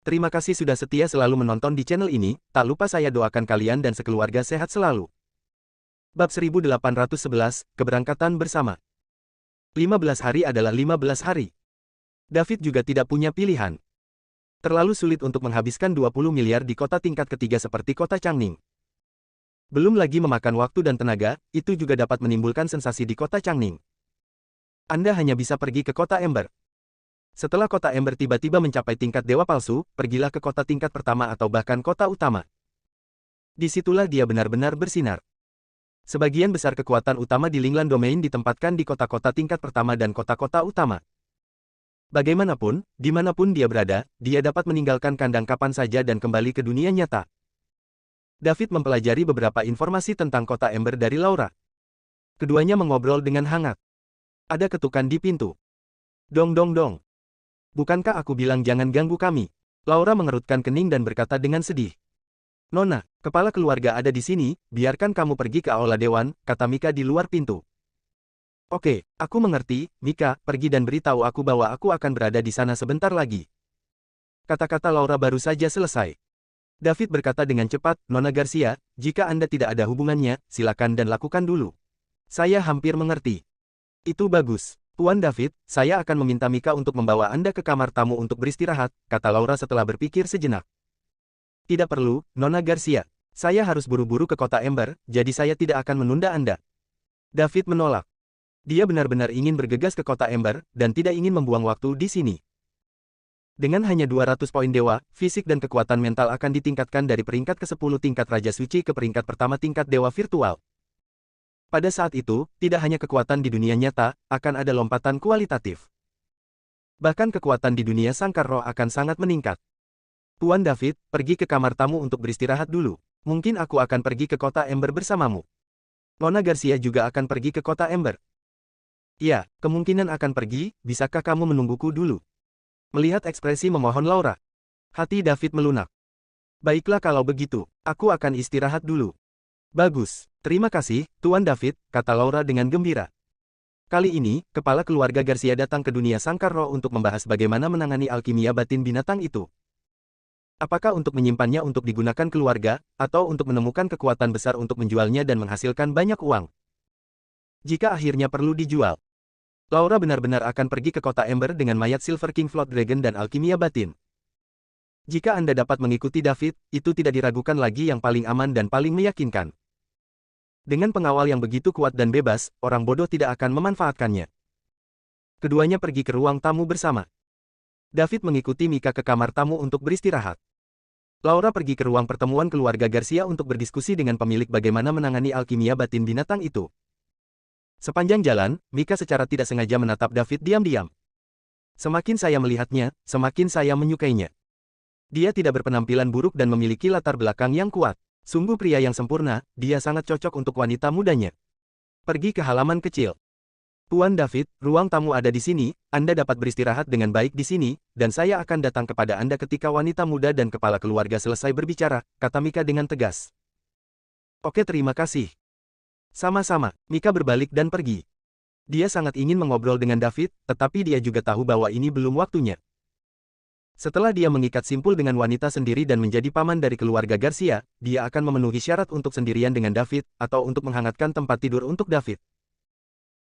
Terima kasih sudah setia selalu menonton di channel ini, tak lupa saya doakan kalian dan sekeluarga sehat selalu. Bab 1811, Keberangkatan bersama. 15 hari adalah 15 hari. David juga tidak punya pilihan. Terlalu sulit untuk menghabiskan 20 miliar di kota tingkat ketiga seperti kota Changning. Belum lagi memakan waktu dan tenaga, itu juga dapat menimbulkan sensasi di kota Changning. Anda hanya bisa pergi ke kota Ember. Setelah kota Ember tiba-tiba mencapai tingkat dewa palsu, pergilah ke kota tingkat pertama atau bahkan kota utama. Disitulah dia benar-benar bersinar. Sebagian besar kekuatan utama di Linglan Domain ditempatkan di kota-kota tingkat pertama dan kota-kota utama. Bagaimanapun, dimanapun dia berada, dia dapat meninggalkan kandang kapan saja dan kembali ke dunia nyata. David mempelajari beberapa informasi tentang kota Ember dari Laura. Keduanya mengobrol dengan hangat. Ada ketukan di pintu. Dong dong dong. Bukankah aku bilang jangan ganggu kami? Laura mengerutkan kening dan berkata dengan sedih. Nona, kepala keluarga ada di sini, biarkan kamu pergi ke aula dewan, kata Mika di luar pintu. Oke, aku mengerti, Mika, pergi dan beritahu aku bahwa aku akan berada di sana sebentar lagi. Kata-kata Laura baru saja selesai. David berkata dengan cepat, Nona Garcia, jika Anda tidak ada hubungannya, silakan dan lakukan dulu. Saya hampir mengerti. Itu bagus. Tuan David, saya akan meminta Mika untuk membawa Anda ke kamar tamu untuk beristirahat, kata Laura setelah berpikir sejenak. Tidak perlu, Nona Garcia. Saya harus buru-buru ke kota Ember, jadi saya tidak akan menunda Anda. David menolak. Dia benar-benar ingin bergegas ke kota Ember, dan tidak ingin membuang waktu di sini. Dengan hanya 200 poin dewa, fisik dan kekuatan mental akan ditingkatkan dari peringkat ke-10 tingkat Raja Suci ke peringkat pertama tingkat dewa virtual. Pada saat itu, tidak hanya kekuatan di dunia nyata, akan ada lompatan kualitatif. Bahkan kekuatan di dunia sangkar roh akan sangat meningkat. Tuan David, pergi ke kamar tamu untuk beristirahat dulu. Mungkin aku akan pergi ke kota Ember bersamamu. Nona Garcia juga akan pergi ke kota Ember. Ya, kemungkinan akan pergi, bisakah kamu menungguku dulu? Melihat ekspresi memohon Laura, hati David melunak. Baiklah kalau begitu, aku akan istirahat dulu. Bagus, terima kasih, Tuan David, kata Laura dengan gembira. Kali ini, kepala keluarga Garcia datang ke dunia sangkar roh untuk membahas bagaimana menangani alkimia batin binatang itu. Apakah untuk menyimpannya untuk digunakan keluarga, atau untuk menemukan kekuatan besar untuk menjualnya dan menghasilkan banyak uang? Jika akhirnya perlu dijual, Laura benar-benar akan pergi ke kota Ember dengan mayat Silver King Flood Dragon dan alkimia batin. Jika Anda dapat mengikuti David, itu tidak diragukan lagi yang paling aman dan paling meyakinkan. Dengan pengawal yang begitu kuat dan bebas, orang bodoh tidak akan memanfaatkannya. Keduanya pergi ke ruang tamu bersama. David mengikuti Mika ke kamar tamu untuk beristirahat. Laura pergi ke ruang pertemuan keluarga Garcia untuk berdiskusi dengan pemilik bagaimana menangani alkimia batin binatang itu. Sepanjang jalan, Mika secara tidak sengaja menatap David diam-diam. Semakin saya melihatnya, semakin saya menyukainya. Dia tidak berpenampilan buruk dan memiliki latar belakang yang kuat. Sungguh pria yang sempurna, dia sangat cocok untuk wanita mudanya. Pergi ke halaman kecil. Tuan David, ruang tamu ada di sini, Anda dapat beristirahat dengan baik di sini, dan saya akan datang kepada Anda ketika wanita muda dan kepala keluarga selesai berbicara, kata Mika dengan tegas. Oke, terima kasih. Sama-sama, Mika berbalik dan pergi. Dia sangat ingin mengobrol dengan David, tetapi dia juga tahu bahwa ini belum waktunya. Setelah dia mengikat simpul dengan wanita sendiri dan menjadi paman dari keluarga Garcia, dia akan memenuhi syarat untuk sendirian dengan David, atau untuk menghangatkan tempat tidur untuk David.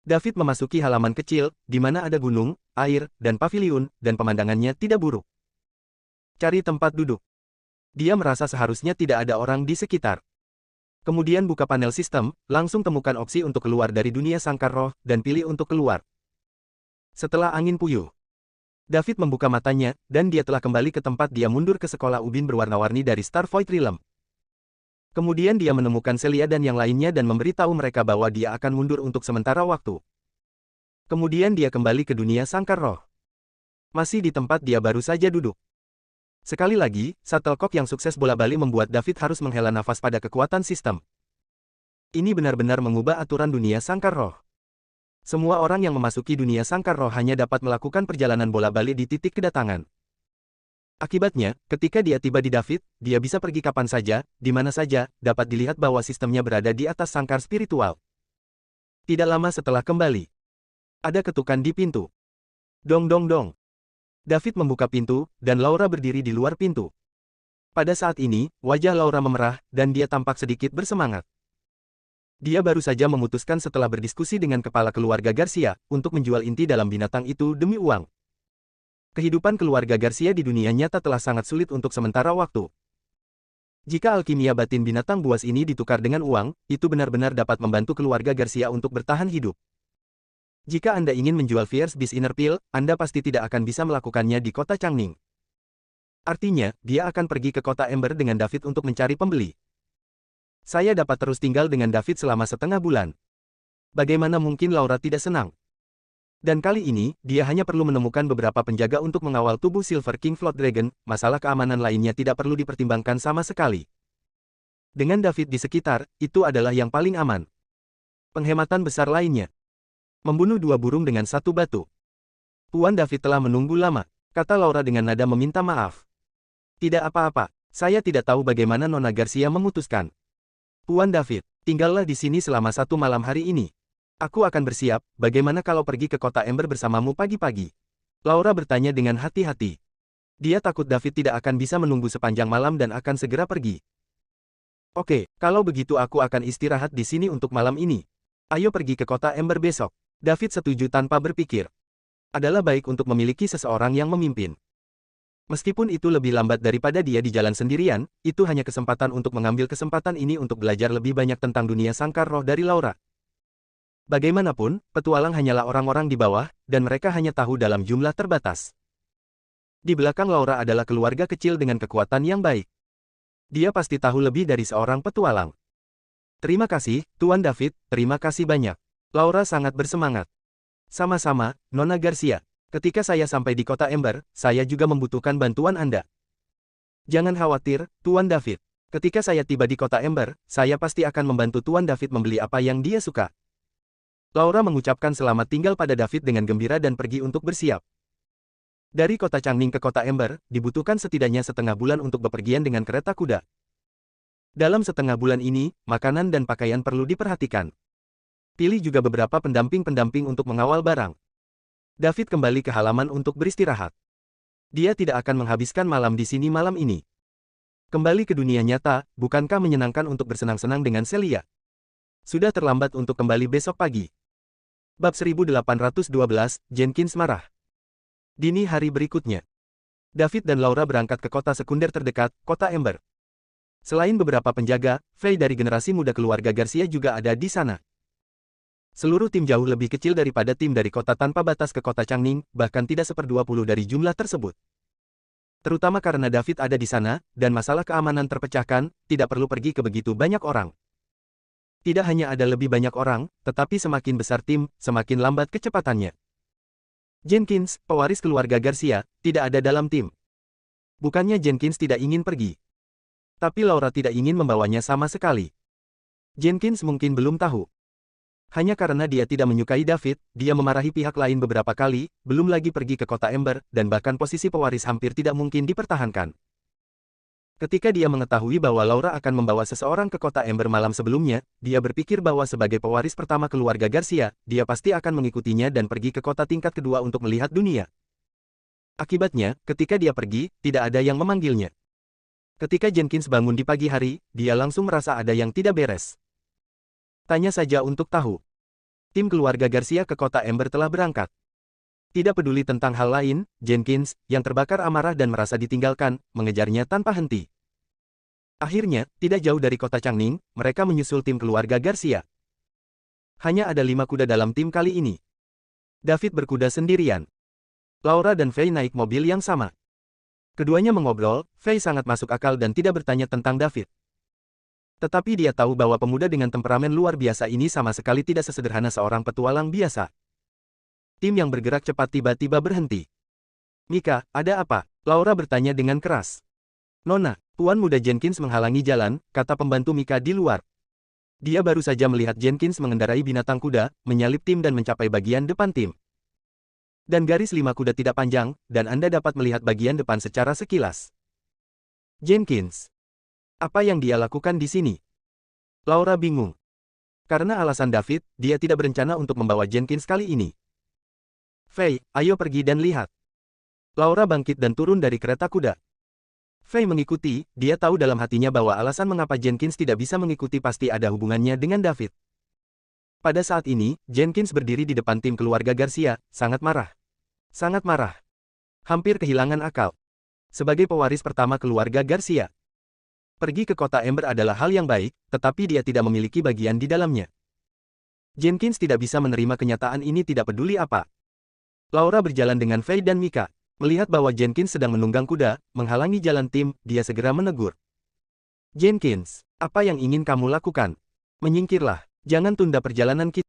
David memasuki halaman kecil, di mana ada gunung, air, dan paviliun, dan pemandangannya tidak buruk. Cari tempat duduk. Dia merasa seharusnya tidak ada orang di sekitar. Kemudian buka panel sistem, langsung temukan opsi untuk keluar dari dunia sangkar roh, dan pilih untuk keluar. Setelah angin puyuh, David membuka matanya, dan dia telah kembali ke tempat dia mundur ke sekolah ubin berwarna-warni dari Star Void Realm. Kemudian dia menemukan Celia dan yang lainnya dan memberitahu mereka bahwa dia akan mundur untuk sementara waktu. Kemudian dia kembali ke dunia sangkar roh. Masih di tempat dia baru saja duduk. Sekali lagi, shuttlecock yang sukses bola-balik membuat David harus menghela nafas pada kekuatan sistem. Ini benar-benar mengubah aturan dunia sangkar roh. Semua orang yang memasuki dunia sangkar roh hanya dapat melakukan perjalanan bola-balik di titik kedatangan. Akibatnya, ketika dia tiba di David, dia bisa pergi kapan saja, di mana saja, dapat dilihat bahwa sistemnya berada di atas sangkar spiritual. Tidak lama setelah kembali, ada ketukan di pintu. Dong dong dong. David membuka pintu, dan Laura berdiri di luar pintu. Pada saat ini, wajah Laura memerah, dan dia tampak sedikit bersemangat. Dia baru saja memutuskan setelah berdiskusi dengan kepala keluarga Garcia, untuk menjual inti dalam binatang itu demi uang. Kehidupan keluarga Garcia di dunia nyata telah sangat sulit untuk sementara waktu. Jika alkimia batin binatang buas ini ditukar dengan uang, itu benar-benar dapat membantu keluarga Garcia untuk bertahan hidup. Jika Anda ingin menjual Fierce Beast Inner Peel, Anda pasti tidak akan bisa melakukannya di kota Changning. Artinya, dia akan pergi ke kota Ember dengan David untuk mencari pembeli. Saya dapat terus tinggal dengan David selama setengah bulan. Bagaimana mungkin Laura tidak senang? Dan kali ini, dia hanya perlu menemukan beberapa penjaga untuk mengawal tubuh Silver King Float Dragon, masalah keamanan lainnya tidak perlu dipertimbangkan sama sekali. Dengan David di sekitar, itu adalah yang paling aman. Penghematan besar lainnya. Membunuh 2 burung dengan 1 batu. Tuan David telah menunggu lama, kata Laura dengan nada meminta maaf. Tidak apa-apa, saya tidak tahu bagaimana Nona Garcia memutuskan. Tuan David, tinggallah di sini selama 1 malam hari ini. Aku akan bersiap, bagaimana kalau pergi ke kota Ember bersamamu pagi-pagi? Laura bertanya dengan hati-hati. Dia takut David tidak akan bisa menunggu sepanjang malam dan akan segera pergi. Oke, kalau begitu aku akan istirahat di sini untuk malam ini. Ayo pergi ke kota Ember besok. David setuju tanpa berpikir. Adalah baik untuk memiliki seseorang yang memimpin. Meskipun itu lebih lambat daripada dia di jalan sendirian, itu hanya kesempatan untuk mengambil kesempatan ini untuk belajar lebih banyak tentang dunia sangkar roh dari Laura. Bagaimanapun, petualang hanyalah orang-orang di bawah, dan mereka hanya tahu dalam jumlah terbatas. Di belakang Laura adalah keluarga kecil dengan kekuatan yang baik. Dia pasti tahu lebih dari seorang petualang. Terima kasih, Tuan David, terima kasih banyak. Laura sangat bersemangat. Sama-sama, Nona Garcia. Ketika saya sampai di kota Ember, saya juga membutuhkan bantuan Anda. Jangan khawatir, Tuan David. Ketika saya tiba di kota Ember, saya pasti akan membantu Tuan David membeli apa yang dia suka. Laura mengucapkan selamat tinggal pada David dengan gembira dan pergi untuk bersiap. Dari kota Changning ke kota Ember, dibutuhkan setidaknya setengah bulan untuk bepergian dengan kereta kuda. Dalam setengah bulan ini, makanan dan pakaian perlu diperhatikan. Pilih juga beberapa pendamping-pendamping untuk mengawal barang. David kembali ke halaman untuk beristirahat. Dia tidak akan menghabiskan malam di sini malam ini. Kembali ke dunia nyata, bukankah menyenangkan untuk bersenang-senang dengan Celia? Sudah terlambat untuk kembali besok pagi. Bab 1812, Jenkins marah. Dini hari berikutnya. David dan Laura berangkat ke kota sekunder terdekat, kota Ember. Selain beberapa penjaga, Faye dari generasi muda keluarga Garcia juga ada di sana. Seluruh tim jauh lebih kecil daripada tim dari kota tanpa batas ke kota Changning, bahkan tidak 1/20 dari jumlah tersebut. Terutama karena David ada di sana, dan masalah keamanan terpecahkan, tidak perlu pergi ke begitu banyak orang. Tidak hanya ada lebih banyak orang, tetapi semakin besar tim, semakin lambat kecepatannya. Jenkins, pewaris keluarga Garcia, tidak ada dalam tim. Bukannya Jenkins tidak ingin pergi. Tapi Laura tidak ingin membawanya sama sekali. Jenkins mungkin belum tahu. Hanya karena dia tidak menyukai David, dia memarahi pihak lain beberapa kali, belum lagi pergi ke kota Ember, dan bahkan posisi pewaris hampir tidak mungkin dipertahankan. Ketika dia mengetahui bahwa Laura akan membawa seseorang ke kota Ember malam sebelumnya, dia berpikir bahwa sebagai pewaris pertama keluarga Garcia, dia pasti akan mengikutinya dan pergi ke kota tingkat kedua untuk melihat dunia. Akibatnya, ketika dia pergi, tidak ada yang memanggilnya. Ketika Jenkins bangun di pagi hari, dia langsung merasa ada yang tidak beres. Tanya saja untuk tahu. Tim keluarga Garcia ke kota Ember telah berangkat. Tidak peduli tentang hal lain, Jenkins, yang terbakar amarah dan merasa ditinggalkan, mengejarnya tanpa henti. Akhirnya, tidak jauh dari kota Changning, mereka menyusul tim keluarga Garcia. Hanya ada 5 kuda dalam tim kali ini. David berkuda sendirian. Laura dan Faye naik mobil yang sama. Keduanya mengobrol, Faye sangat masuk akal dan tidak bertanya tentang David. Tetapi dia tahu bahwa pemuda dengan temperamen luar biasa ini sama sekali tidak sesederhana seorang petualang biasa. Tim yang bergerak cepat tiba-tiba berhenti. Mika, ada apa? Laura bertanya dengan keras. Nona, Tuan Muda Jenkins menghalangi jalan, kata pembantu Mika di luar. Dia baru saja melihat Jenkins mengendarai binatang kuda, menyalip tim dan mencapai bagian depan tim. Dan garis 5 kuda tidak panjang, dan Anda dapat melihat bagian depan secara sekilas. Jenkins. Apa yang dia lakukan di sini? Laura bingung. Karena alasan David, dia tidak berencana untuk membawa Jenkins kali ini. Faye, ayo pergi dan lihat. Laura bangkit dan turun dari kereta kuda. Faye mengikuti, dia tahu dalam hatinya bahwa alasan mengapa Jenkins tidak bisa mengikuti pasti ada hubungannya dengan David. Pada saat ini, Jenkins berdiri di depan tim keluarga Garcia, sangat marah. Sangat marah. Hampir kehilangan akal. Sebagai pewaris pertama keluarga Garcia, pergi ke kota Ember adalah hal yang baik, tetapi dia tidak memiliki bagian di dalamnya. Jenkins tidak bisa menerima kenyataan ini tidak peduli apa. Laura berjalan dengan Faye dan Mika. Melihat bahwa Jenkins sedang menunggang kuda, menghalangi jalan tim, dia segera menegur. Jenkins, apa yang ingin kamu lakukan? Menyingkirlah, jangan tunda perjalanan kita.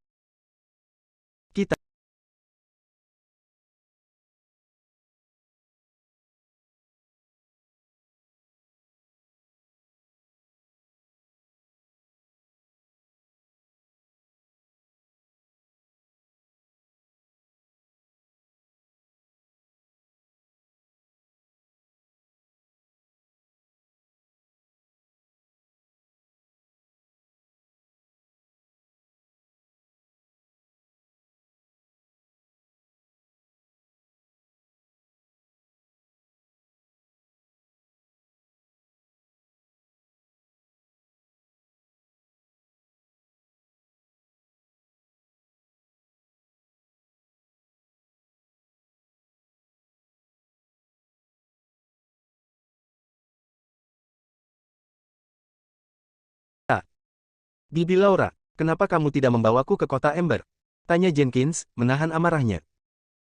Bibi Laura, kenapa kamu tidak membawaku ke kota Ember? Tanya Jenkins, menahan amarahnya.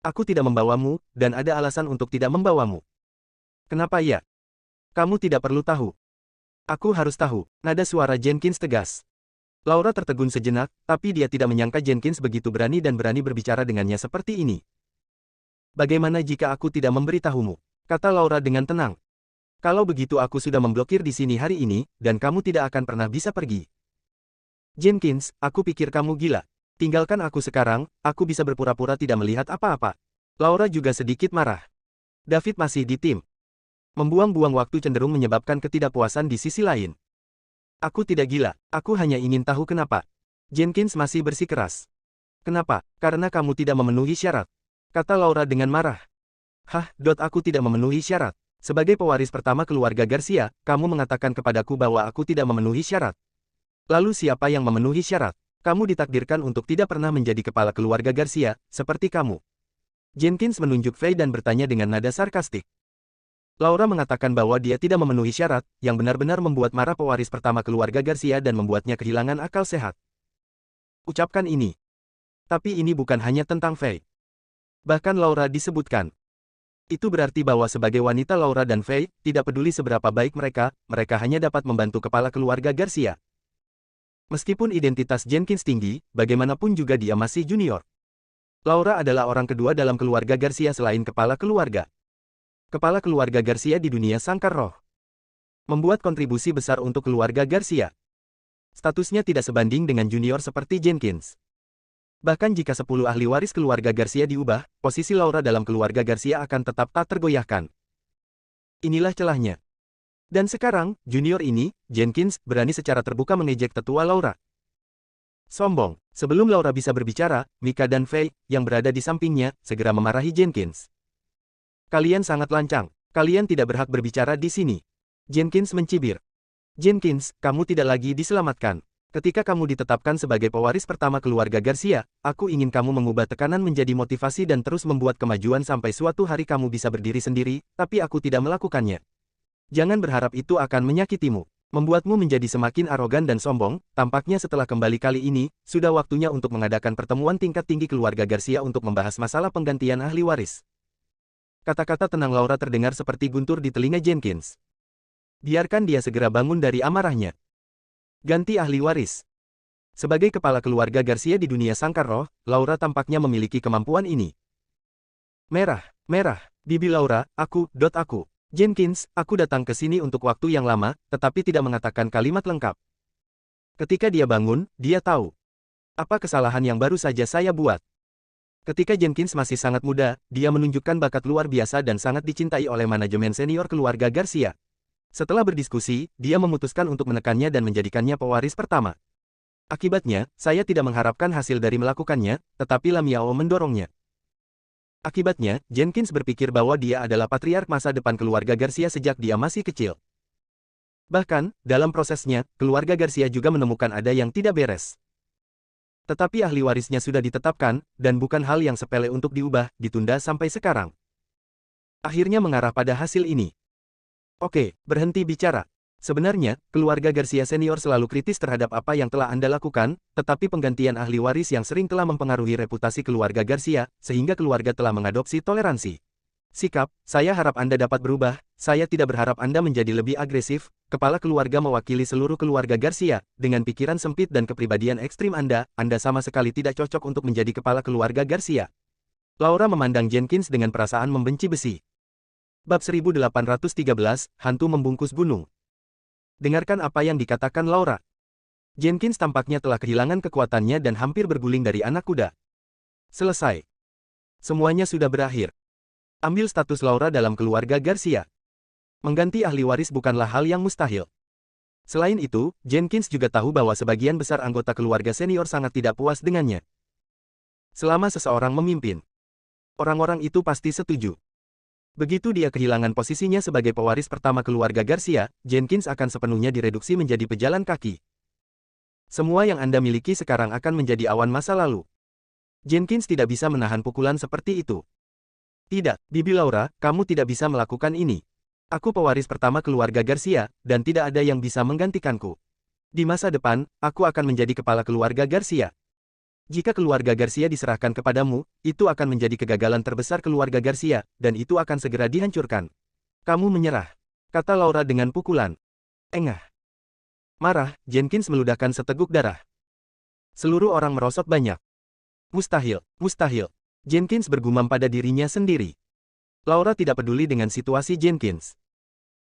Aku tidak membawamu, dan ada alasan untuk tidak membawamu. Kenapa ya? Kamu tidak perlu tahu. Aku harus tahu, nada suara Jenkins tegas. Laura tertegun sejenak, tapi dia tidak menyangka Jenkins begitu berani dan berani berbicara dengannya seperti ini. Bagaimana jika aku tidak memberitahumu? Kata Laura dengan tenang. Kalau begitu aku sudah memblokir di sini hari ini, dan kamu tidak akan pernah bisa pergi. Jenkins, aku pikir kamu gila. Tinggalkan aku sekarang, aku bisa berpura-pura tidak melihat apa-apa. Laura juga sedikit marah. David masih di tim. Membuang-buang waktu cenderung menyebabkan ketidakpuasan di sisi lain. Aku tidak gila, aku hanya ingin tahu kenapa. Jenkins masih bersikeras. Kenapa? Karena kamu tidak memenuhi syarat. Kata Laura dengan marah. Aku tidak memenuhi syarat. Sebagai pewaris pertama keluarga Garcia, kamu mengatakan kepadaku bahwa aku tidak memenuhi syarat. Lalu siapa yang memenuhi syarat? Kamu ditakdirkan untuk tidak pernah menjadi kepala keluarga Garcia, seperti kamu. Jenkins menunjuk Faye dan bertanya dengan nada sarkastik. Laura mengatakan bahwa dia tidak memenuhi syarat, yang benar-benar membuat marah pewaris pertama keluarga Garcia dan membuatnya kehilangan akal sehat. Ucapkan ini. Tapi ini bukan hanya tentang Faye. Bahkan Laura disebutkan. Itu berarti bahwa sebagai wanita Laura dan Faye, tidak peduli seberapa baik mereka hanya dapat membantu kepala keluarga Garcia. Meskipun identitas Jenkins tinggi, bagaimanapun juga dia masih junior. Laura adalah orang kedua dalam keluarga Garcia selain kepala keluarga. Kepala keluarga Garcia di dunia sangkar roh. Membuat kontribusi besar untuk keluarga Garcia. Statusnya tidak sebanding dengan junior seperti Jenkins. Bahkan jika 10 ahli waris keluarga Garcia diubah, posisi Laura dalam keluarga Garcia akan tetap tak tergoyahkan. Inilah celahnya. Dan sekarang, junior ini, Jenkins, berani secara terbuka mengejek tetua Laura. Sombong. Sebelum Laura bisa berbicara, Mika dan Faye, yang berada di sampingnya, segera memarahi Jenkins. Kalian sangat lancang. Kalian tidak berhak berbicara di sini. Jenkins mencibir. Jenkins, kamu tidak lagi diselamatkan. Ketika kamu ditetapkan sebagai pewaris pertama keluarga Garcia, aku ingin kamu mengubah tekanan menjadi motivasi dan terus membuat kemajuan sampai suatu hari kamu bisa berdiri sendiri, tapi aku tidak melakukannya. Jangan berharap itu akan menyakitimu, membuatmu menjadi semakin arogan dan sombong. Tampaknya setelah kembali kali ini, sudah waktunya untuk mengadakan pertemuan tingkat tinggi keluarga Garcia untuk membahas masalah penggantian ahli waris. Kata-kata tenang Laura terdengar seperti guntur di telinga Jenkins. Biarkan dia segera bangun dari amarahnya. Ganti ahli waris. Sebagai kepala keluarga Garcia di dunia sangkar roh, Laura tampaknya memiliki kemampuan ini. Merah, Bibi Laura, aku. Jenkins, aku datang ke sini untuk waktu yang lama, tetapi tidak mengatakan kalimat lengkap. Ketika dia bangun, dia tahu. Apa kesalahan yang baru saja saya buat? Ketika Jenkins masih sangat muda, dia menunjukkan bakat luar biasa dan sangat dicintai oleh manajemen senior keluarga Garcia. Setelah berdiskusi, dia memutuskan untuk menekannya dan menjadikannya pewaris pertama. Akibatnya, saya tidak mengharapkan hasil dari melakukannya, tetapi Lamiao mendorongnya. Akibatnya, Jenkins berpikir bahwa dia adalah patriark masa depan keluarga Garcia sejak dia masih kecil. Bahkan, dalam prosesnya, keluarga Garcia juga menemukan ada yang tidak beres. Tetapi ahli warisnya sudah ditetapkan, dan bukan hal yang sepele untuk diubah, ditunda sampai sekarang. Akhirnya mengarah pada hasil ini. Oke, berhenti bicara. Sebenarnya, keluarga Garcia senior selalu kritis terhadap apa yang telah Anda lakukan, tetapi penggantian ahli waris yang sering telah mempengaruhi reputasi keluarga Garcia, sehingga keluarga telah mengadopsi toleransi. Sikap, saya harap Anda dapat berubah, saya tidak berharap Anda menjadi lebih agresif. Kepala keluarga mewakili seluruh keluarga Garcia, dengan pikiran sempit dan kepribadian ekstrim Anda sama sekali tidak cocok untuk menjadi kepala keluarga Garcia. Laura memandang Jenkins dengan perasaan membenci besi. Bab 1813, Hantu Membungkus Gunung. Dengarkan apa yang dikatakan Laura. Jenkins tampaknya telah kehilangan kekuatannya dan hampir berguling dari anak kuda. Selesai. Semuanya sudah berakhir. Ambil status Laura dalam keluarga Garcia. Mengganti ahli waris bukanlah hal yang mustahil. Selain itu, Jenkins juga tahu bahwa sebagian besar anggota keluarga senior sangat tidak puas dengannya. Selama seseorang memimpin, orang-orang itu pasti setuju. Begitu dia kehilangan posisinya sebagai pewaris pertama keluarga Garcia, Jenkins akan sepenuhnya direduksi menjadi pejalan kaki. Semua yang Anda miliki sekarang akan menjadi awan masa lalu. Jenkins tidak bisa menahan pukulan seperti itu. Tidak, Bibi Laura, kamu tidak bisa melakukan ini. Aku pewaris pertama keluarga Garcia, dan tidak ada yang bisa menggantikanku. Di masa depan, aku akan menjadi kepala keluarga Garcia. Jika keluarga Garcia diserahkan kepadamu, itu akan menjadi kegagalan terbesar keluarga Garcia, dan itu akan segera dihancurkan. Kamu menyerah, kata Laura dengan pukulan. Engah. Marah, Jenkins meludahkan seteguk darah. Seluruh orang merosot banyak. Mustahil, mustahil. Jenkins bergumam pada dirinya sendiri. Laura tidak peduli dengan situasi Jenkins.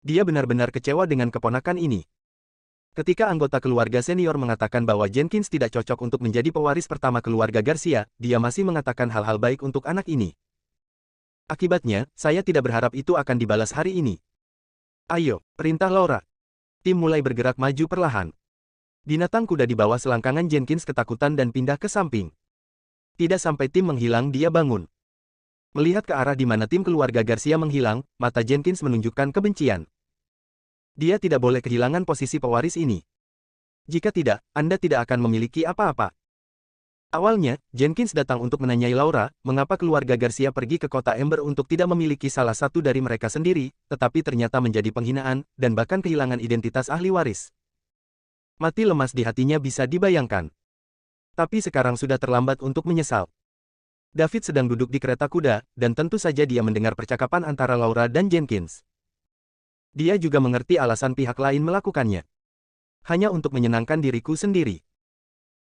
Dia benar-benar kecewa dengan keponakan ini. Ketika anggota keluarga senior mengatakan bahwa Jenkins tidak cocok untuk menjadi pewaris pertama keluarga Garcia, dia masih mengatakan hal-hal baik untuk anak ini. Akibatnya, saya tidak berharap itu akan dibalas hari ini. Ayo, perintah Laura. Tim mulai bergerak maju perlahan. Binatang kuda di bawah selangkangan Jenkins ketakutan dan pindah ke samping. Tidak sampai tim menghilang dia bangun. Melihat ke arah di mana tim keluarga Garcia menghilang, mata Jenkins menunjukkan kebencian. Dia tidak boleh kehilangan posisi pewaris ini. Jika tidak, Anda tidak akan memiliki apa-apa. Awalnya, Jenkins datang untuk menanyai Laura, mengapa keluarga Garcia pergi ke kota Ember untuk tidak memiliki salah satu dari mereka sendiri, tetapi ternyata menjadi penghinaan, dan bahkan kehilangan identitas ahli waris. Mati lemas di hatinya bisa dibayangkan. Tapi sekarang sudah terlambat untuk menyesal. David sedang duduk di kereta kuda, dan tentu saja dia mendengar percakapan antara Laura dan Jenkins. Dia juga mengerti alasan pihak lain melakukannya. Hanya untuk menyenangkan diriku sendiri.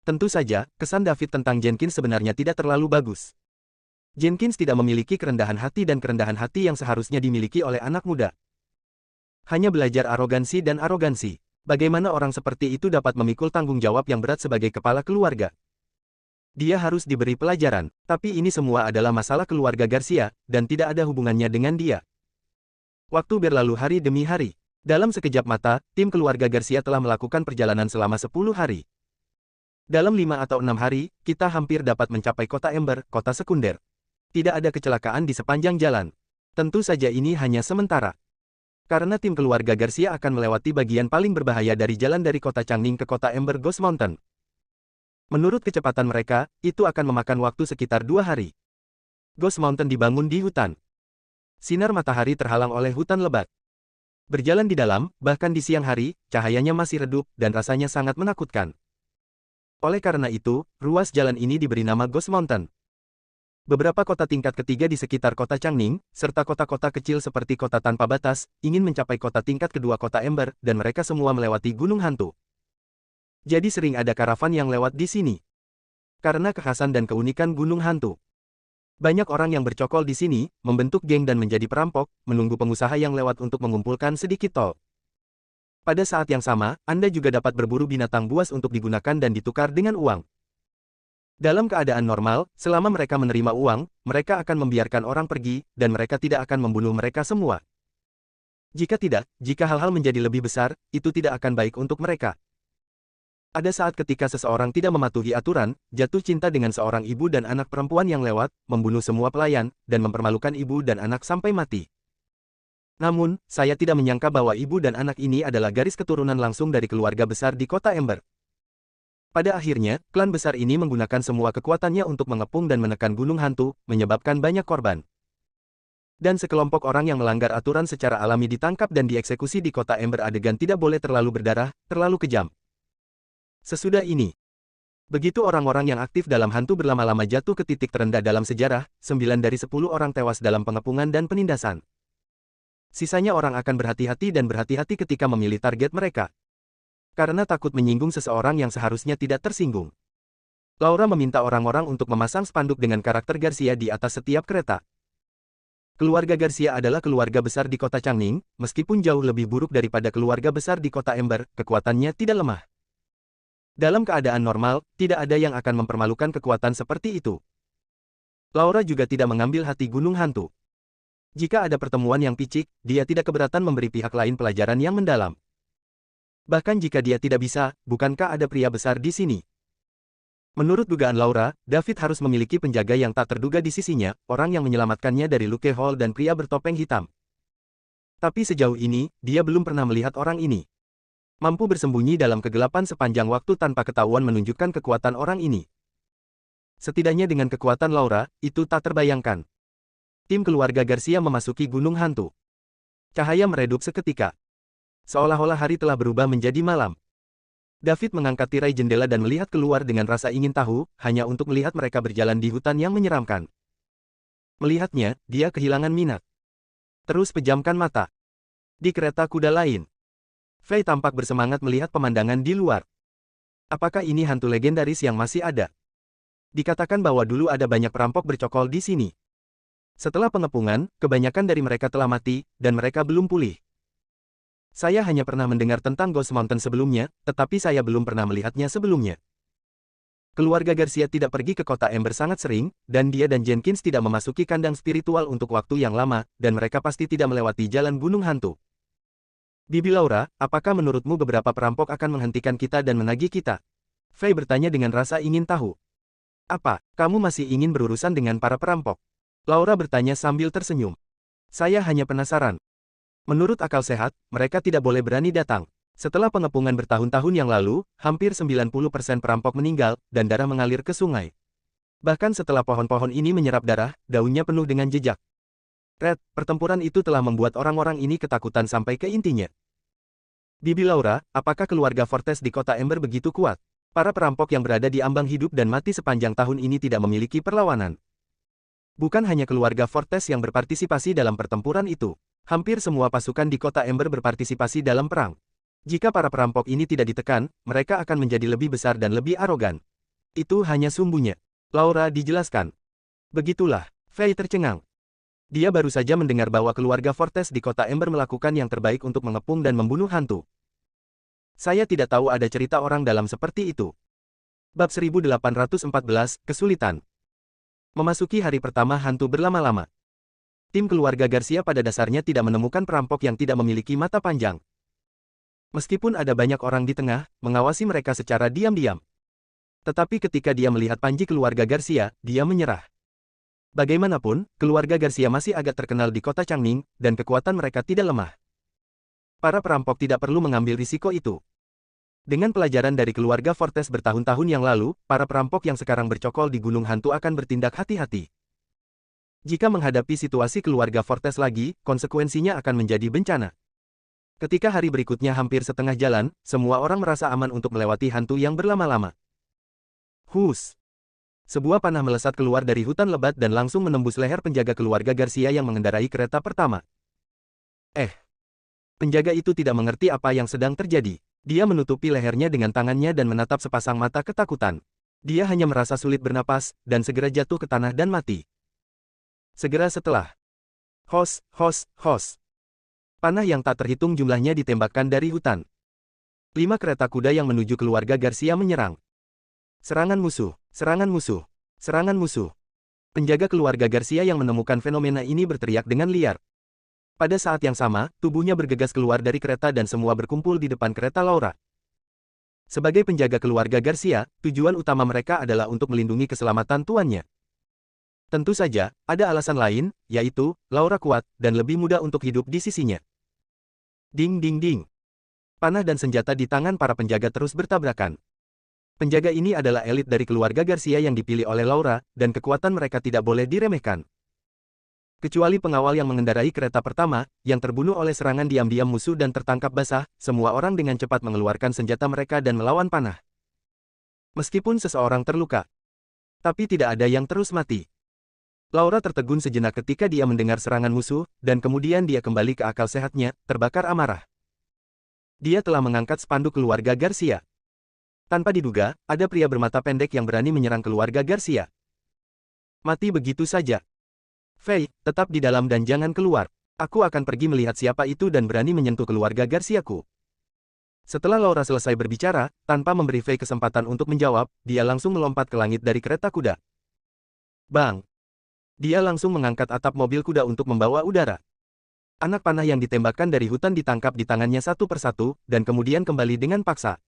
Tentu saja, kesan David tentang Jenkins sebenarnya tidak terlalu bagus. Jenkins tidak memiliki kerendahan hati dan kerendahan hati yang seharusnya dimiliki oleh anak muda. Hanya belajar arogansi dan arogansi. Bagaimana orang seperti itu dapat memikul tanggung jawab yang berat sebagai kepala keluarga? Dia harus diberi pelajaran, tapi ini semua adalah masalah keluarga Garcia, dan tidak ada hubungannya dengan dia. Waktu berlalu hari demi hari. Dalam sekejap mata, tim keluarga Garcia telah melakukan perjalanan selama 10 hari. Dalam 5 atau 6 hari, kita hampir dapat mencapai kota Ember, kota sekunder. Tidak ada kecelakaan di sepanjang jalan. Tentu saja ini hanya sementara. Karena tim keluarga Garcia akan melewati bagian paling berbahaya dari jalan dari kota Changning ke kota Ember Ghost Mountain. Menurut kecepatan mereka, itu akan memakan waktu sekitar 2 hari. Ghost Mountain dibangun di hutan. Sinar matahari terhalang oleh hutan lebat. Berjalan di dalam, bahkan di siang hari, cahayanya masih redup, dan rasanya sangat menakutkan. Oleh karena itu, ruas jalan ini diberi nama Ghost Mountain. Beberapa kota tingkat ketiga di sekitar kota Changning, serta kota-kota kecil seperti kota tanpa batas, ingin mencapai kota tingkat kedua kota Ember, dan mereka semua melewati gunung hantu. Jadi sering ada karavan yang lewat di sini. Karena kekhasan dan keunikan gunung hantu. Banyak orang yang bercokol di sini, membentuk geng dan menjadi perampok, menunggu pengusaha yang lewat untuk mengumpulkan sedikit tol. Pada saat yang sama, Anda juga dapat berburu binatang buas untuk digunakan dan ditukar dengan uang. Dalam keadaan normal, selama mereka menerima uang, mereka akan membiarkan orang pergi, dan mereka tidak akan membunuh mereka semua. Jika tidak, jika hal-hal menjadi lebih besar, itu tidak akan baik untuk mereka. Ada saat ketika seseorang tidak mematuhi aturan, jatuh cinta dengan seorang ibu dan anak perempuan yang lewat, membunuh semua pelayan, dan mempermalukan ibu dan anak sampai mati. Namun, saya tidak menyangka bahwa ibu dan anak ini adalah garis keturunan langsung dari keluarga besar di kota Ember. Pada akhirnya, klan besar ini menggunakan semua kekuatannya untuk mengepung dan menekan gunung hantu, menyebabkan banyak korban. Dan sekelompok orang yang melanggar aturan secara alami ditangkap dan dieksekusi di kota Ember. Adegan tidak boleh terlalu berdarah, terlalu kejam. Sesudah ini, begitu orang-orang yang aktif dalam hantu berlama-lama jatuh ke titik terendah dalam sejarah, 9 dari 10 orang tewas dalam pengepungan dan penindasan. Sisanya orang akan berhati-hati dan berhati-hati ketika memilih target mereka. Karena takut menyinggung seseorang yang seharusnya tidak tersinggung. Laura meminta orang-orang untuk memasang spanduk dengan karakter Garcia di atas setiap kereta. Keluarga Garcia adalah keluarga besar di kota Changning, meskipun jauh lebih buruk daripada keluarga besar di kota Ember, kekuatannya tidak lemah. Dalam keadaan normal, tidak ada yang akan mempermalukan kekuatan seperti itu. Laura juga tidak mengambil hati gunung hantu. Jika ada pertemuan yang picik, dia tidak keberatan memberi pihak lain pelajaran yang mendalam. Bahkan jika dia tidak bisa, bukankah ada pria besar di sini? Menurut dugaan Laura, David harus memiliki penjaga yang tak terduga di sisinya, orang yang menyelamatkannya dari Luke Hall dan pria bertopeng hitam. Tapi sejauh ini, dia belum pernah melihat orang ini. Mampu bersembunyi dalam kegelapan sepanjang waktu tanpa ketahuan menunjukkan kekuatan orang ini. Setidaknya dengan kekuatan Laura, itu tak terbayangkan. Tim keluarga Garcia memasuki gunung hantu. Cahaya meredup seketika. Seolah-olah hari telah berubah menjadi malam. David mengangkat tirai jendela dan melihat keluar dengan rasa ingin tahu, hanya untuk melihat mereka berjalan di hutan yang menyeramkan. Melihatnya, dia kehilangan minat. Terus pejamkan mata. Di kereta kuda lain, Fei tampak bersemangat melihat pemandangan di luar. Apakah ini hantu legendaris yang masih ada? Dikatakan bahwa dulu ada banyak perampok bercokol di sini. Setelah pengepungan, kebanyakan dari mereka telah mati, dan mereka belum pulih. Saya hanya pernah mendengar tentang Ghost Mountain sebelumnya, tetapi saya belum pernah melihatnya sebelumnya. Keluarga Garcia tidak pergi ke kota Ember sangat sering, dan dia dan Jenkins tidak memasuki kandang spiritual untuk waktu yang lama, dan mereka pasti tidak melewati jalan gunung hantu. Bibi Laura, apakah menurutmu beberapa perampok akan menghentikan kita dan menagih kita? Fei bertanya dengan rasa ingin tahu. Apa, kamu masih ingin berurusan dengan para perampok? Laura bertanya sambil tersenyum. Saya hanya penasaran. Menurut akal sehat, mereka tidak boleh berani datang. Setelah pengepungan bertahun-tahun yang lalu, hampir 90% perampok meninggal, dan darah mengalir ke sungai. Bahkan setelah pohon-pohon ini menyerap darah, daunnya penuh dengan jejak. Red, pertempuran itu telah membuat orang-orang ini ketakutan sampai ke intinya. Bibi Laura, apakah keluarga Fortes di kota Ember begitu kuat? Para perampok yang berada di ambang hidup dan mati sepanjang tahun ini tidak memiliki perlawanan. Bukan hanya keluarga Fortes yang berpartisipasi dalam pertempuran itu. Hampir semua pasukan di kota Ember berpartisipasi dalam perang. Jika para perampok ini tidak ditekan, mereka akan menjadi lebih besar dan lebih arogan. Itu hanya sumbunya. Laura dijelaskan. Begitulah, Fei tercengang. Dia baru saja mendengar bahwa keluarga Fortes di kota Ember melakukan yang terbaik untuk mengepung dan membunuh hantu. Saya tidak tahu ada cerita orang dalam seperti itu. Bab 1814, Kesulitan. Memasuki hari pertama hantu berlama-lama. Tim keluarga Garcia pada dasarnya tidak menemukan perampok yang tidak memiliki mata panjang. Meskipun ada banyak orang di tengah, mengawasi mereka secara diam-diam. Tetapi ketika dia melihat panji keluarga Garcia, dia menyerah. Bagaimanapun, keluarga Garcia masih agak terkenal di kota Changning, dan kekuatan mereka tidak lemah. Para perampok tidak perlu mengambil risiko itu. Dengan pelajaran dari keluarga Fortes bertahun-tahun yang lalu, para perampok yang sekarang bercokol di gunung hantu akan bertindak hati-hati. Jika menghadapi situasi keluarga Fortes lagi, konsekuensinya akan menjadi bencana. Ketika hari berikutnya hampir setengah jalan, semua orang merasa aman untuk melewati hantu yang berlama-lama. Hus! Sebuah panah melesat keluar dari hutan lebat dan langsung menembus leher penjaga keluarga Garcia yang mengendarai kereta pertama. Penjaga itu tidak mengerti apa yang sedang terjadi. Dia menutupi lehernya dengan tangannya dan menatap sepasang mata ketakutan. Dia hanya merasa sulit bernapas, dan segera jatuh ke tanah dan mati. Segera setelah. Hos. Panah yang tak terhitung jumlahnya ditembakkan dari hutan. 5 kereta kuda yang menuju keluarga Garcia menyerang. Serangan musuh. Penjaga keluarga Garcia yang menemukan fenomena ini berteriak dengan liar. Pada saat yang sama, tubuhnya bergegas keluar dari kereta dan semua berkumpul di depan kereta Laura. Sebagai penjaga keluarga Garcia, tujuan utama mereka adalah untuk melindungi keselamatan tuannya. Tentu saja, ada alasan lain, yaitu, Laura kuat, dan lebih mudah untuk hidup di sisinya. Ding ding ding. Panah dan senjata di tangan para penjaga terus bertabrakan. Penjaga ini adalah elit dari keluarga Garcia yang dipilih oleh Laura, dan kekuatan mereka tidak boleh diremehkan. Kecuali pengawal yang mengendarai kereta pertama, yang terbunuh oleh serangan diam-diam musuh dan tertangkap basah, semua orang dengan cepat mengeluarkan senjata mereka dan melawan panah. Meskipun seseorang terluka, tapi tidak ada yang terus mati. Laura tertegun sejenak ketika dia mendengar serangan musuh, dan kemudian dia kembali ke akal sehatnya, terbakar amarah. Dia telah mengangkat spanduk keluarga Garcia. Tanpa diduga, ada pria bermata pendek yang berani menyerang keluarga Garcia. Mati begitu saja. Faye, tetap di dalam dan jangan keluar. Aku akan pergi melihat siapa itu dan berani menyentuh keluarga Garciaku. Setelah Laura selesai berbicara, tanpa memberi Faye kesempatan untuk menjawab, dia langsung melompat ke langit dari kereta kuda. Bang! Dia langsung mengangkat atap mobil kuda untuk membawa udara. Anak panah yang ditembakkan dari hutan ditangkap di tangannya satu persatu, dan kemudian kembali dengan paksa.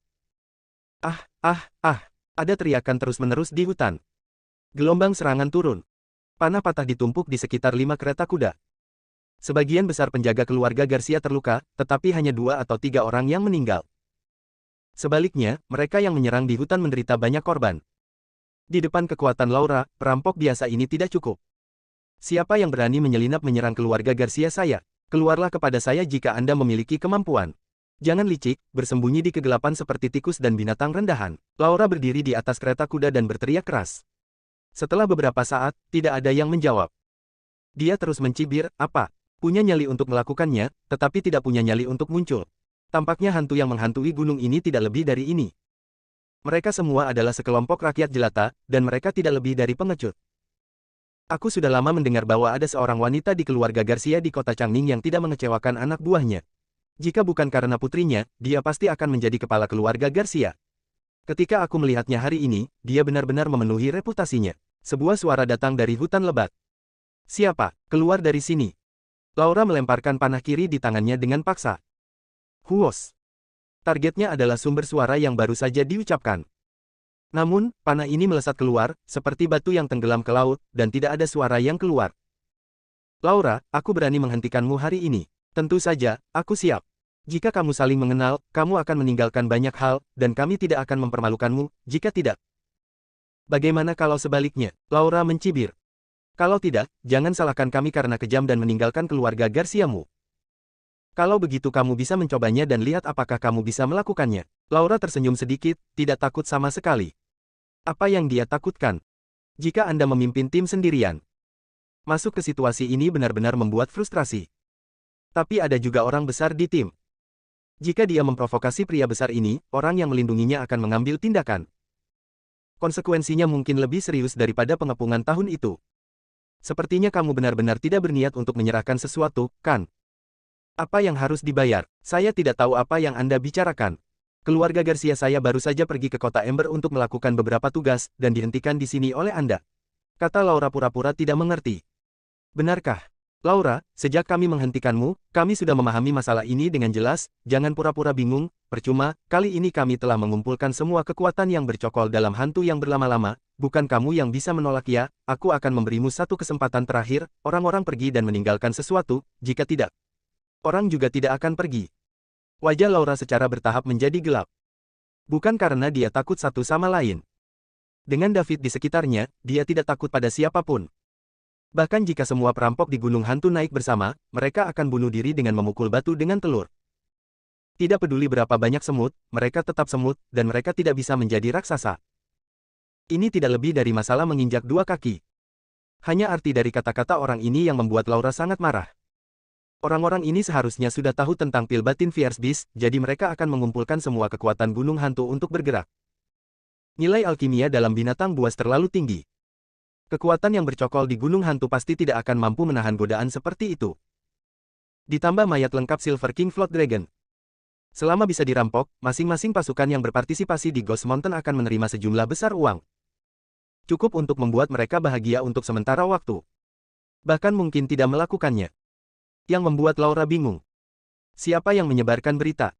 Ada teriakan terus-menerus di hutan. Gelombang serangan turun. Panah patah ditumpuk di sekitar 5 kereta kuda. Sebagian besar penjaga keluarga Garcia terluka, tetapi hanya 2 atau 3 orang yang meninggal. Sebaliknya, mereka yang menyerang di hutan menderita banyak korban. Di depan kekuatan Laura, perampok biasa ini tidak cukup. Siapa yang berani menyelinap menyerang keluarga Garcia saya? Keluarlah kepada saya jika Anda memiliki kemampuan. Jangan licik, bersembunyi di kegelapan seperti tikus dan binatang rendahan. Laura berdiri di atas kereta kuda dan berteriak keras. Setelah beberapa saat, tidak ada yang menjawab. Dia terus mencibir, apa? Punya nyali untuk melakukannya, tetapi tidak punya nyali untuk muncul. Tampaknya hantu yang menghantui gunung ini tidak lebih dari ini. Mereka semua adalah sekelompok rakyat jelata, dan mereka tidak lebih dari pengecut. Aku sudah lama mendengar bahwa ada seorang wanita di keluarga Garcia di kota Changning yang tidak mengecewakan anak buahnya. Jika bukan karena putrinya, dia pasti akan menjadi kepala keluarga Garcia. Ketika aku melihatnya hari ini, dia benar-benar memenuhi reputasinya. Sebuah suara datang dari hutan lebat. Siapa? Keluar dari sini. Laura melemparkan panah kiri di tangannya dengan paksa. Huos. Targetnya adalah sumber suara yang baru saja diucapkan. Namun, panah ini melesat keluar, seperti batu yang tenggelam ke laut, dan tidak ada suara yang keluar. Laura, aku berani menghentikanmu hari ini. Tentu saja, aku siap. Jika kamu saling mengenal, kamu akan meninggalkan banyak hal, dan kami tidak akan mempermalukanmu, jika tidak. Bagaimana kalau sebaliknya? Laura mencibir. Kalau tidak, jangan salahkan kami karena kejam dan meninggalkan keluarga Garciamu. Kalau begitu kamu bisa mencobanya dan lihat apakah kamu bisa melakukannya. Laura tersenyum sedikit, tidak takut sama sekali. Apa yang dia takutkan? Jika Anda memimpin tim sendirian. Masuk ke situasi ini benar-benar membuat frustrasi. Tapi ada juga orang besar di tim. Jika dia memprovokasi pria besar ini, orang yang melindunginya akan mengambil tindakan. Konsekuensinya mungkin lebih serius daripada pengepungan tahun itu. Sepertinya kamu benar-benar tidak berniat untuk menyerahkan sesuatu, kan? Apa yang harus dibayar? Saya tidak tahu apa yang Anda bicarakan. Keluarga Garcia saya baru saja pergi ke kota Ember untuk melakukan beberapa tugas, dan dihentikan di sini oleh Anda. Kata Laura pura-pura tidak mengerti. Benarkah? Laura, sejak kami menghentikanmu, kami sudah memahami masalah ini dengan jelas, jangan pura-pura bingung, percuma, kali ini kami telah mengumpulkan semua kekuatan yang bercokol dalam hantu yang berlama-lama, bukan kamu yang bisa menolak ya, aku akan memberimu satu kesempatan terakhir, orang-orang pergi dan meninggalkan sesuatu, jika tidak. Orang juga tidak akan pergi. Wajah Laura secara bertahap menjadi gelap. Bukan karena dia takut satu sama lain. Dengan David di sekitarnya, dia tidak takut pada siapapun. Bahkan jika semua perampok di Gunung Hantu naik bersama, mereka akan bunuh diri dengan memukul batu dengan telur. Tidak peduli berapa banyak semut, mereka tetap semut, dan mereka tidak bisa menjadi raksasa. Ini tidak lebih dari masalah menginjak dua kaki. Hanya arti dari kata-kata orang ini yang membuat Laura sangat marah. Orang-orang ini seharusnya sudah tahu tentang pil batin Fierce Beast, jadi mereka akan mengumpulkan semua kekuatan gunung hantu untuk bergerak. Nilai alkimia dalam binatang buas terlalu tinggi. Kekuatan yang bercokol di gunung hantu pasti tidak akan mampu menahan godaan seperti itu. Ditambah mayat lengkap Silver King Float Dragon. Selama bisa dirampok, masing-masing pasukan yang berpartisipasi di Ghost Mountain akan menerima sejumlah besar uang. Cukup untuk membuat mereka bahagia untuk sementara waktu. Bahkan mungkin tidak melakukannya. Yang membuat Laura bingung. Siapa yang menyebarkan berita?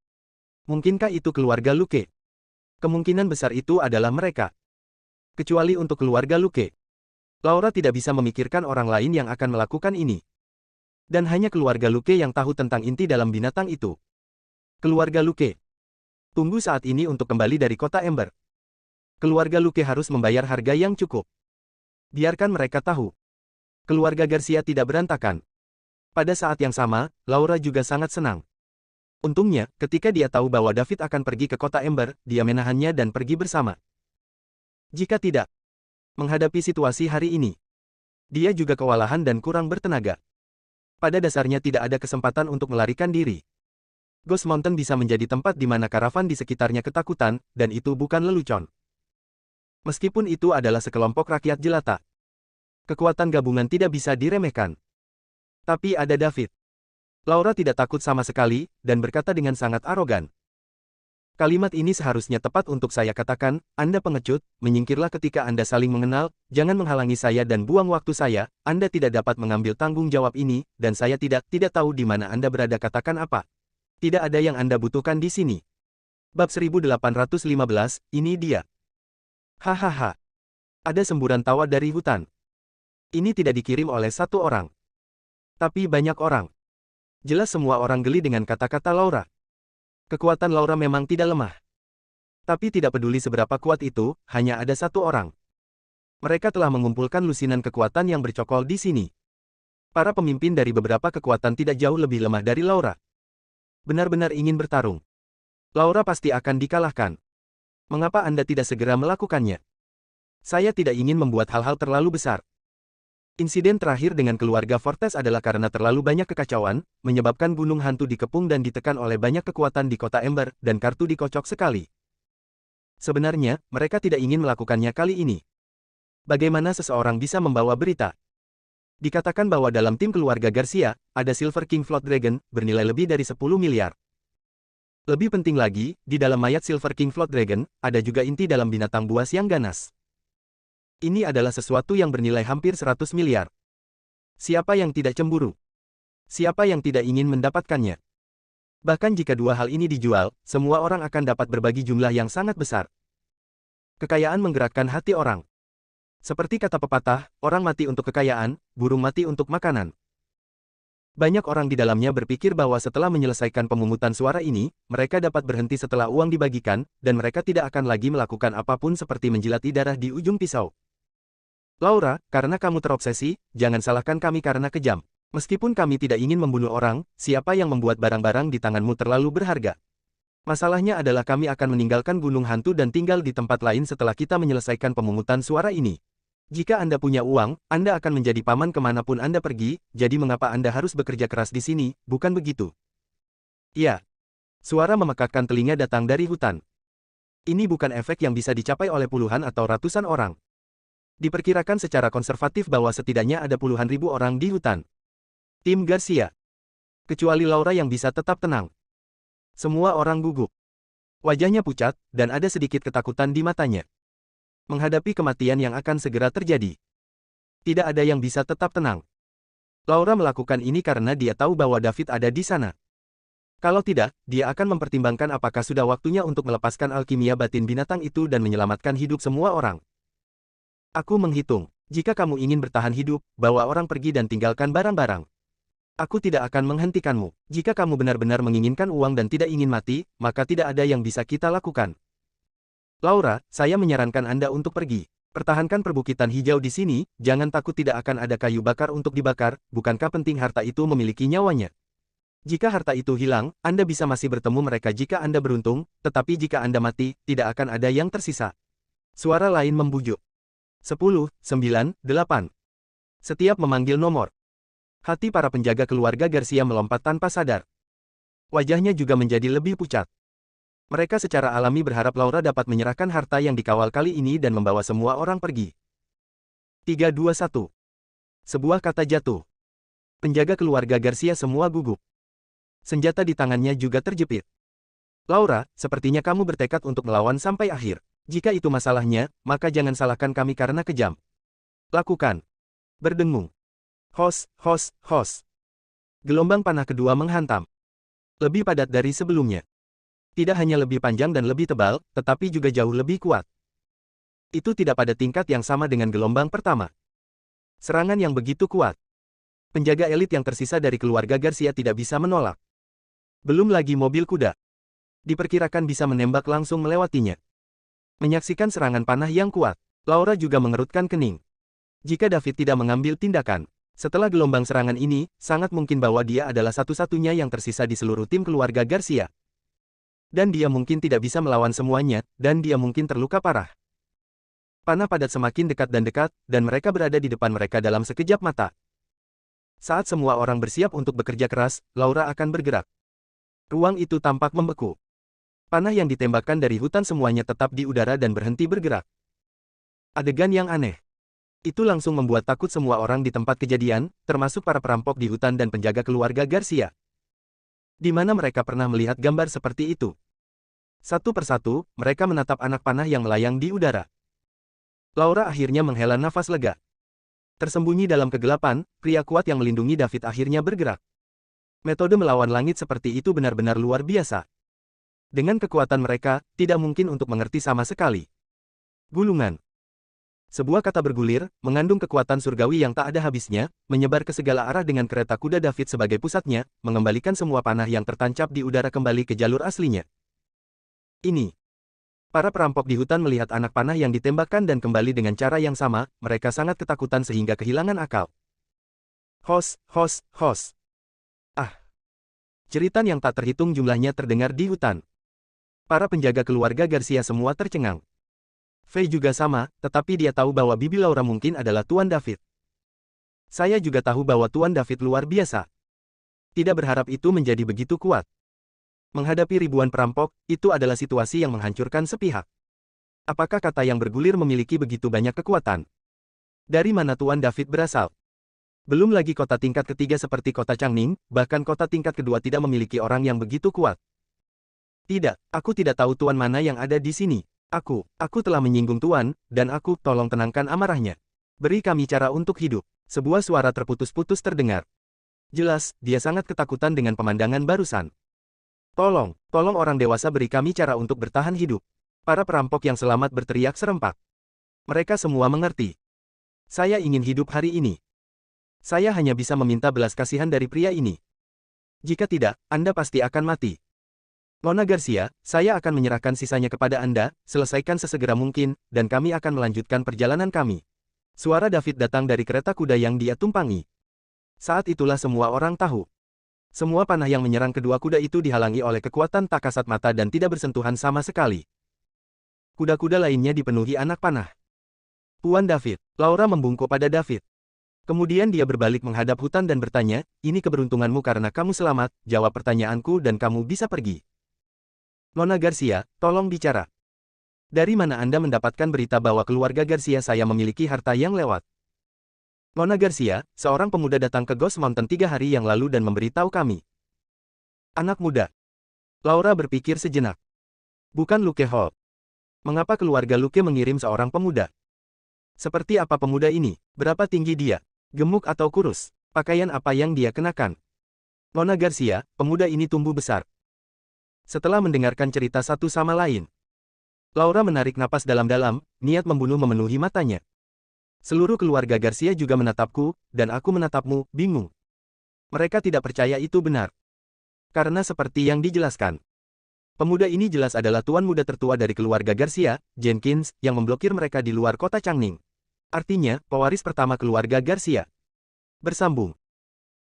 Mungkinkah itu keluarga Luke? Kemungkinan besar itu adalah mereka. Kecuali untuk keluarga Luke. Laura tidak bisa memikirkan orang lain yang akan melakukan ini. Dan hanya keluarga Luke yang tahu tentang inti dalam binatang itu. Keluarga Luke. Tunggu saat ini untuk kembali dari kota Ember. Keluarga Luke harus membayar harga yang cukup. Biarkan mereka tahu. Keluarga Garcia tidak berantakan. Pada saat yang sama, Laura juga sangat senang. Untungnya, ketika dia tahu bahwa David akan pergi ke kota Ember, dia menahannya dan pergi bersama. Jika tidak, menghadapi situasi hari ini, dia juga kewalahan dan kurang bertenaga. Pada dasarnya tidak ada kesempatan untuk melarikan diri. Ghost Mountain bisa menjadi tempat di mana karavan di sekitarnya ketakutan, dan itu bukan lelucon. Meskipun itu adalah sekelompok rakyat jelata. Kekuatan gabungan tidak bisa diremehkan. Tapi ada David. Laura tidak takut sama sekali, dan berkata dengan sangat arogan. Kalimat ini seharusnya tepat untuk saya katakan, Anda pengecut, menyingkirlah ketika Anda saling mengenal, jangan menghalangi saya dan buang waktu saya, Anda tidak dapat mengambil tanggung jawab ini, dan saya tidak tahu di mana Anda berada katakan apa. Tidak ada yang Anda butuhkan di sini. Bab 1815, ini dia. Hahaha. Ada semburan tawa dari hutan. Ini tidak dikirim oleh satu orang. Tapi banyak orang. Jelas semua orang geli dengan kata-kata Laura. Kekuatan Laura memang tidak lemah. Tapi tidak peduli seberapa kuat itu, hanya ada satu orang. Mereka telah mengumpulkan lusinan kekuatan yang bercokol di sini. Para pemimpin dari beberapa kekuatan tidak jauh lebih lemah dari Laura. Benar-benar ingin bertarung. Laura pasti akan dikalahkan. Mengapa Anda tidak segera melakukannya? Saya tidak ingin membuat hal-hal terlalu besar. Insiden terakhir dengan keluarga Fortes adalah karena terlalu banyak kekacauan, menyebabkan gunung hantu dikepung dan ditekan oleh banyak kekuatan di kota Ember, dan kartu dikocok sekali. Sebenarnya, mereka tidak ingin melakukannya kali ini. Bagaimana seseorang bisa membawa berita? Dikatakan bahwa dalam tim keluarga Garcia, ada Silver King Float Dragon, bernilai lebih dari 10 miliar. Lebih penting lagi, di dalam mayat Silver King Float Dragon, ada juga inti dalam binatang buas yang ganas. Ini adalah sesuatu yang bernilai hampir 100 miliar. Siapa yang tidak cemburu? Siapa yang tidak ingin mendapatkannya? Bahkan jika dua hal ini dijual, semua orang akan dapat berbagi jumlah yang sangat besar. Kekayaan menggerakkan hati orang. Seperti kata pepatah, orang mati untuk kekayaan, burung mati untuk makanan. Banyak orang di dalamnya berpikir bahwa setelah menyelesaikan pemungutan suara ini, mereka dapat berhenti setelah uang dibagikan, dan mereka tidak akan lagi melakukan apapun seperti menjilati darah di ujung pisau. Laura, karena kamu terobsesi, jangan salahkan kami karena kejam. Meskipun kami tidak ingin membunuh orang, siapa yang membuat barang-barang di tanganmu terlalu berharga? Masalahnya adalah kami akan meninggalkan gunung hantu dan tinggal di tempat lain setelah kita menyelesaikan pemungutan suara ini. Jika Anda punya uang, Anda akan menjadi paman kemanapun Anda pergi, jadi mengapa Anda harus bekerja keras di sini, bukan begitu? Ya. Suara memekakkan telinga datang dari hutan. Ini bukan efek yang bisa dicapai oleh puluhan atau ratusan orang. Diperkirakan secara konservatif bahwa setidaknya ada puluhan ribu orang di hutan. Tim Garcia. Kecuali Laura yang bisa tetap tenang. Semua orang gugup. Wajahnya pucat, dan ada sedikit ketakutan di matanya. Menghadapi kematian yang akan segera terjadi. Tidak ada yang bisa tetap tenang. Laura melakukan ini karena dia tahu bahwa David ada di sana. Kalau tidak, dia akan mempertimbangkan apakah sudah waktunya untuk melepaskan alkimia batin binatang itu dan menyelamatkan hidup semua orang. Aku menghitung, jika kamu ingin bertahan hidup, bawa orang pergi dan tinggalkan barang-barang. Aku tidak akan menghentikanmu. Jika kamu benar-benar menginginkan uang dan tidak ingin mati, maka tidak ada yang bisa kita lakukan. Laura, saya menyarankan Anda untuk pergi. Pertahankan perbukitan hijau di sini, jangan takut tidak akan ada kayu bakar untuk dibakar, bukankah penting harta itu memiliki nyawanya? Jika harta itu hilang, Anda bisa masih bertemu mereka jika Anda beruntung, tetapi jika Anda mati, tidak akan ada yang tersisa. Suara lain membujuk. 10, 9, 8. Setiap memanggil nomor. Hati para penjaga keluarga Garcia melompat tanpa sadar. Wajahnya juga menjadi lebih pucat. Mereka secara alami berharap Laura dapat menyerahkan harta yang dikawal kali ini dan membawa semua orang pergi. 3, 2, 1. Sebuah kata jatuh. Penjaga keluarga Garcia semua gugup. Senjata di tangannya juga terjepit. Laura, sepertinya kamu bertekad untuk melawan sampai akhir. Jika itu masalahnya, maka jangan salahkan kami karena kejam. Lakukan. Berdengung. Hos, hos, hos. Gelombang panah kedua menghantam. Lebih padat dari sebelumnya. Tidak hanya lebih panjang dan lebih tebal, tetapi juga jauh lebih kuat. Itu tidak pada tingkat yang sama dengan gelombang pertama. Serangan yang begitu kuat. Penjaga elit yang tersisa dari keluarga Garcia tidak bisa menolak. Belum lagi mobil kuda. Diperkirakan bisa menembak langsung melewatinya. Menyaksikan serangan panah yang kuat, Laura juga mengerutkan kening. Jika David tidak mengambil tindakan, setelah gelombang serangan ini, sangat mungkin bahwa dia adalah satu-satunya yang tersisa di seluruh tim keluarga Garcia. Dan dia mungkin tidak bisa melawan semuanya, dan dia mungkin terluka parah. Panah padat semakin dekat, dan mereka berada di depan mereka dalam sekejap mata. Saat semua orang bersiap untuk bekerja keras, Laura akan bergerak. Ruang itu tampak membeku. Panah yang ditembakkan dari hutan semuanya tetap di udara dan berhenti bergerak. Adegan yang aneh. Itu langsung membuat takut semua orang di tempat kejadian, termasuk para perampok di hutan dan penjaga keluarga Garcia. Di mana mereka pernah melihat gambar seperti itu? Satu persatu, mereka menatap anak panah yang melayang di udara. Laura akhirnya menghela nafas lega. Tersembunyi dalam kegelapan, pria kuat yang melindungi David akhirnya bergerak. Metode melawan langit seperti itu benar-benar luar biasa. Dengan kekuatan mereka, tidak mungkin untuk mengerti sama sekali. Gulungan. Sebuah kata bergulir, mengandung kekuatan surgawi yang tak ada habisnya, menyebar ke segala arah dengan kereta kuda David sebagai pusatnya, mengembalikan semua panah yang tertancap di udara kembali ke jalur aslinya. Ini. Para perampok di hutan melihat anak panah yang ditembakkan dan kembali dengan cara yang sama, mereka sangat ketakutan sehingga kehilangan akal. Hos. Ah. Jeritan yang tak terhitung jumlahnya terdengar di hutan. Para penjaga keluarga Garcia semua tercengang. Faye juga sama, tetapi dia tahu bahwa Bibi Laura mungkin adalah Tuan David. Saya juga tahu bahwa Tuan David luar biasa. Tidak berharap itu menjadi begitu kuat. Menghadapi ribuan perampok, itu adalah situasi yang menghancurkan sepihak. Apakah kata yang bergulir memiliki begitu banyak kekuatan? Dari mana Tuan David berasal? Belum lagi kota tingkat ketiga seperti kota Changning, bahkan kota tingkat kedua tidak memiliki orang yang begitu kuat. Tidak, aku tidak tahu Tuan mana yang ada di sini. Aku telah menyinggung Tuan, dan tolong tenangkan amarahnya. Beri kami cara untuk hidup. Sebuah suara terputus-putus terdengar. Jelas, dia sangat ketakutan dengan pemandangan barusan. Tolong orang dewasa beri kami cara untuk bertahan hidup. Para perampok yang selamat berteriak serempak. Mereka semua mengerti. Saya ingin hidup hari ini. Saya hanya bisa meminta belas kasihan dari pria ini. Jika tidak, Anda pasti akan mati. Nona Garcia, saya akan menyerahkan sisanya kepada Anda, selesaikan sesegera mungkin, dan kami akan melanjutkan perjalanan kami. Suara David datang dari kereta kuda yang dia tumpangi. Saat itulah semua orang tahu. Semua panah yang menyerang kedua kuda itu dihalangi oleh kekuatan tak kasat mata dan tidak bersentuhan sama sekali. Kuda-kuda lainnya dipenuhi anak panah. Tuan David, Laura membungkuk pada David. Kemudian dia berbalik menghadap hutan dan bertanya, ini keberuntunganmu karena kamu selamat, jawab pertanyaanku dan kamu bisa pergi. Nona Garcia, tolong bicara. Dari mana Anda mendapatkan berita bahwa keluarga Garcia saya memiliki harta yang lewat? Nona Garcia, seorang pemuda datang ke Ghost Mountain 3 hari yang lalu dan memberitahu kami. Anak muda. Laura berpikir sejenak. Bukan Luke Hall. Mengapa keluarga Luke mengirim seorang pemuda? Seperti apa pemuda ini? Berapa tinggi dia? Gemuk atau kurus? Pakaian apa yang dia kenakan? Nona Garcia, pemuda ini tumbuh besar. Setelah mendengarkan cerita satu sama lain, Laura menarik napas dalam-dalam, niat membunuh memenuhi matanya. Seluruh keluarga Garcia juga menatapku, dan aku menatapmu, bingung. Mereka tidak percaya itu benar. Karena seperti yang dijelaskan. Pemuda ini jelas adalah tuan muda tertua dari keluarga Garcia, Jenkins, yang memblokir mereka di luar kota Changning. Artinya, pewaris pertama keluarga Garcia. Bersambung.